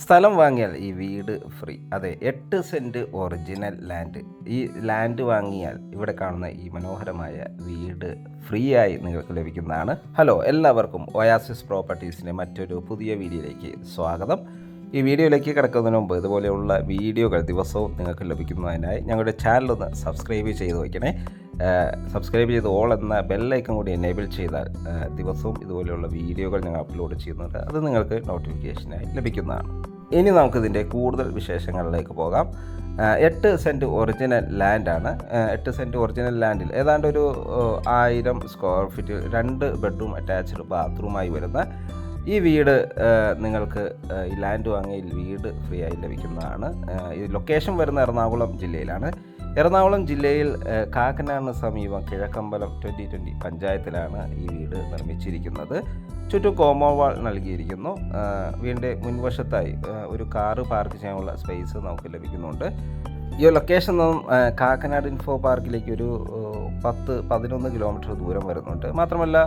സ്ഥലം വാങ്ങിയാൽ ഈ വീട് ഫ്രീ. അതെ, 8 സെൻറ്റ് ഒറിജിനൽ ലാൻഡ്. ഈ ലാൻഡ് വാങ്ങിയാൽ ഇവിടെ കാണുന്ന ഈ മനോഹരമായ വീട് ഫ്രീ ആയി നിങ്ങൾക്ക് ലഭിക്കുന്നതാണ്. ഹലോ, എല്ലാവർക്കും ഒയാസിസ് പ്രോപ്പർട്ടീസിൻ്റെ മറ്റൊരു പുതിയ വീഡിയോയിലേക്ക് സ്വാഗതം. ഈ വീഡിയോയിലേക്ക് കിടക്കുന്നതിന് മുമ്പ് ഇതുപോലെയുള്ള വീഡിയോകൾ ദിവസവും നിങ്ങൾക്ക് ലഭിക്കുന്നതിനായി ഞങ്ങളുടെ ചാനലൊന്ന് സബ്സ്ക്രൈബ് ചെയ്ത് വയ്ക്കണേ. സബ്സ്ക്രൈബ് ചെയ്ത് ഓൾ എന്ന ബെല്ലൈക്കൺ കൂടി എനേബിൾ ചെയ്താൽ ദിവസവും ഇതുപോലെയുള്ള വീഡിയോകൾ ഞങ്ങൾ അപ്ലോഡ് ചെയ്യുന്നുണ്ട്. അത് നിങ്ങൾക്ക് നോട്ടിഫിക്കേഷനായി ലഭിക്കുന്നതാണ്. ഇനി നമുക്കിതിൻ്റെ കൂടുതൽ വിശേഷങ്ങളിലേക്ക് പോകാം. 8 സെൻറ്റ് ഒറിജിനൽ ലാൻഡാണ്. 8 സെൻറ്റ് ഒറിജിനൽ ലാൻഡിൽ ഏതാണ്ട് ഒരു 1000 സ്ക്വയർ ഫീറ്റ് 2 ബെഡ്റൂം അറ്റാച്ച്ഡ് ബാത്റൂമായി വരുന്ന ഈ വീട് നിങ്ങൾക്ക് ഈ ലാൻഡ് വാങ്ങിയ വീട് ഫ്രീ ആയി ലഭിക്കുന്നതാണ്. ഈ ലൊക്കേഷൻ വരുന്ന എറണാകുളം ജില്ലയിലാണ്. എറണാകുളം ജില്ലയിൽ കാക്കനാടിന് സമീപം കിഴക്കമ്പലം 2020 പഞ്ചായത്തിലാണ് ഈ വീട് നിർമ്മിച്ചിരിക്കുന്നത്. ചുറ്റും കോമ്പൗണ്ട് വാൾ നൽകിയിരിക്കുന്നു. വീടിൻ്റെ മുൻവശത്തായി ഒരു കാറ് പാർക്ക് ചെയ്യാനുള്ള സ്പേസ് നമുക്ക് ലഭിക്കുന്നുണ്ട്. ഈ ലൊക്കേഷൻ നിന്നും കാക്കനാട് ഇൻഫോ പാർക്കിലേക്ക് ഒരു 10-11 കിലോമീറ്റർ ദൂരം വരുന്നുണ്ട്. മാത്രമല്ല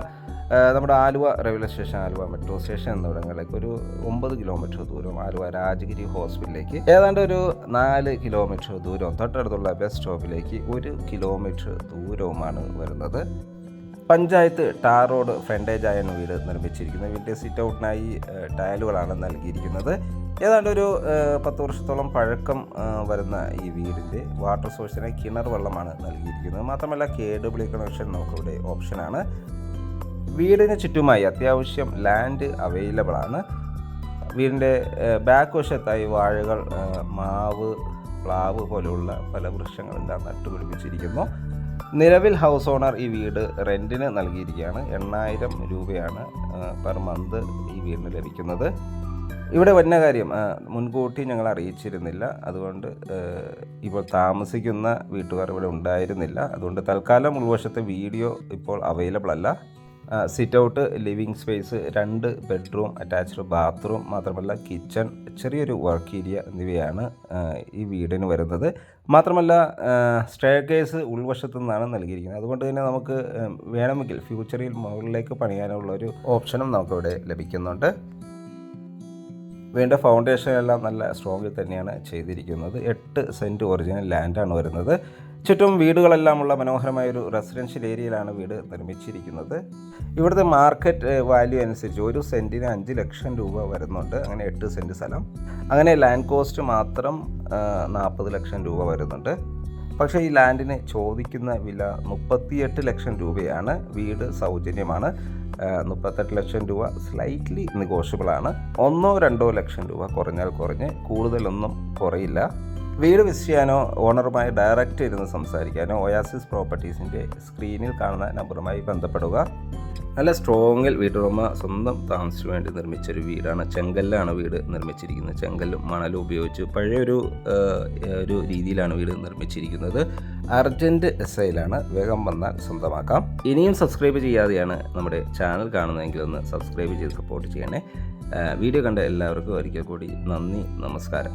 നമ്മുടെ Aluva railway station, Aluva metro station എന്നിവിടങ്ങളിലേക്ക് ഒരു 9 കിലോമീറ്റർ ദൂരം, ആലുവ രാജഗിരി ഹോസ്പിറ്റലിലേക്ക് ഏതാണ്ട് ഒരു 4 കിലോമീറ്റർ ദൂരവും, തൊട്ടടുത്തുള്ള ബസ് സ്റ്റോപ്പിലേക്ക് 1 കിലോമീറ്റർ ദൂരവുമാണ് വരുന്നത്. പഞ്ചായത്ത് ടാർ റോഡ് ഫ്രണ്ടേജായാണ് വീട് നിർമ്മിച്ചിരിക്കുന്നത്. വീടിൻ്റെ സിറ്റ് ഔട്ടിനായി ടൈലുകളാണ് നൽകിയിരിക്കുന്നത്. ഏതാണ്ട് ഒരു 10 വർഷത്തോളം പഴക്കം വരുന്ന ഈ വീടിൻ്റെ വാട്ടർ സോഴ്സിനായി കിണർ വെള്ളമാണ് നൽകിയിരിക്കുന്നത്. മാത്രമല്ല KW കണക്ഷൻ നമുക്കിവിടെ ഓപ്ഷനാണ്. വീടിന് ചുറ്റുമായി അത്യാവശ്യം ലാൻഡ് അവൈലബിൾ ആണ്. വീടിൻ്റെ ബാക്ക് വശത്തായി വാഴകൾ, മാവ്, പ്ലാവ് പോലെയുള്ള പല വൃക്ഷങ്ങളെല്ലാം നട്ടുപിടിപ്പിച്ചിരിക്കുന്നു. നിലവിൽ ഹൗസ് ഓണർ ഈ വീട് റെൻറ്റിന് നൽകിയിരിക്കുകയാണ്. 8000 രൂപയാണ് പെർ മന്ത് ഈ വീടിന് ലഭിക്കുന്നത്. ഇവിടെ വന്ന കാര്യം മുൻകൂട്ടി ഞങ്ങൾ അറിയിച്ചിരുന്നില്ല. അതുകൊണ്ട് ഇപ്പോൾ താമസിക്കുന്ന വീട്ടുകാർ ഇവിടെ ഉണ്ടായിരുന്നില്ല. അതുകൊണ്ട് തൽക്കാലം ഉൾവശത്തെ വീഡിയോ ഇപ്പോൾ അവൈലബിൾ അല്ല. Sit out, living space, 2 bedroom attached bathroom, മാത്രമല്ല കിച്ചൺ, ചെറിയൊരു വർക്ക് ഏരിയ എന്നിവയാണ് ഈ വീടിന് വരുന്നത്. മാത്രമല്ല സ്റ്റെയർകേസ് ഉൾവശത്തു നിന്നാണ് നൽകിയിരിക്കുന്നത്. അതുകൊണ്ട് തന്നെ നമുക്ക് വേണമെങ്കിൽ ഫ്യൂച്ചറിൽ മുകളിലേക്ക് പണിയാനുള്ളൊരു ഓപ്ഷനും നമുക്കിവിടെ ലഭിക്കുന്നുണ്ട്. വീണ്ടും ഫൗണ്ടേഷൻ എല്ലാം നല്ല സ്ട്രോങ്ങിൽ തന്നെയാണ് ചെയ്തിരിക്കുന്നത്. 8 സെൻറ്റ് ഒറിജിനൽ ലാൻഡാണ് വരുന്നത്. ചുറ്റും വീടുകളെല്ലാമുള്ള മനോഹരമായൊരു റെസിഡൻഷ്യൽ ഏരിയയിലാണ് വീട് നിർമ്മിച്ചിരിക്കുന്നത്. ഇവിടുത്തെ മാർക്കറ്റ് വാല്യൂ അനുസരിച്ച് 1 സെൻറ്റിന് 5 ലക്ഷം രൂപ വരുന്നുണ്ട്. അങ്ങനെ 8 സെൻറ്റ് സ്ഥലം. അങ്ങനെ ലാൻഡ് കോസ്റ്റ് മാത്രം 40 ലക്ഷം രൂപ വരുന്നുണ്ട്. പക്ഷേ ഈ ലാൻഡിന് ചോദിക്കുന്ന വില 38 ലക്ഷം രൂപയാണ്. വീട് സൗജന്യമാണ്. 38 ലക്ഷം രൂപ സ്ലൈറ്റ്ലി നെഗോഷ്യബിളാണ്. 1-2 ലക്ഷം രൂപ കുറഞ്ഞാൽ കുറഞ്ഞ്, കൂടുതലൊന്നും കുറയില്ല. വീട് വിസിറ്റ് ചെയ്യാനോ ഓണറുമായി ഡയറക്റ്റ് ഇരുന്ന് സംസാരിക്കാനോ ഒയാസിസ് പ്രോപ്പർട്ടീസിൻ്റെ സ്ക്രീനിൽ കാണുന്ന നമ്പറുമായി ബന്ധപ്പെടുക. നല്ല സ്ട്രോങ്ങിൽ വീട്ടുടമ സ്വന്തം താമസിച്ചു വേണ്ടി നിർമ്മിച്ചൊരു വീടാണ്. ചെങ്കല്ലാണ് വീട് നിർമ്മിച്ചിരിക്കുന്നത്. ചെങ്കല്ലും മണലും ഉപയോഗിച്ച് പഴയൊരു രീതിയിലാണ് വീട് നിർമ്മിച്ചിരിക്കുന്നത്. അർജൻറ്റ് SIലാണ്. വേഗം വന്നാൽ സ്വന്തമാക്കാം. ഇനിയും സബ്സ്ക്രൈബ് ചെയ്യാതെയാണ് നമ്മുടെ ചാനൽ കാണുന്നതെങ്കിൽ ഒന്ന് സബ്സ്ക്രൈബ് ചെയ്ത് സപ്പോർട്ട് ചെയ്യണേ. വീഡിയോ കണ്ട എല്ലാവർക്കും ഒരിക്കൽ കൂടി നന്ദി, നമസ്കാരം.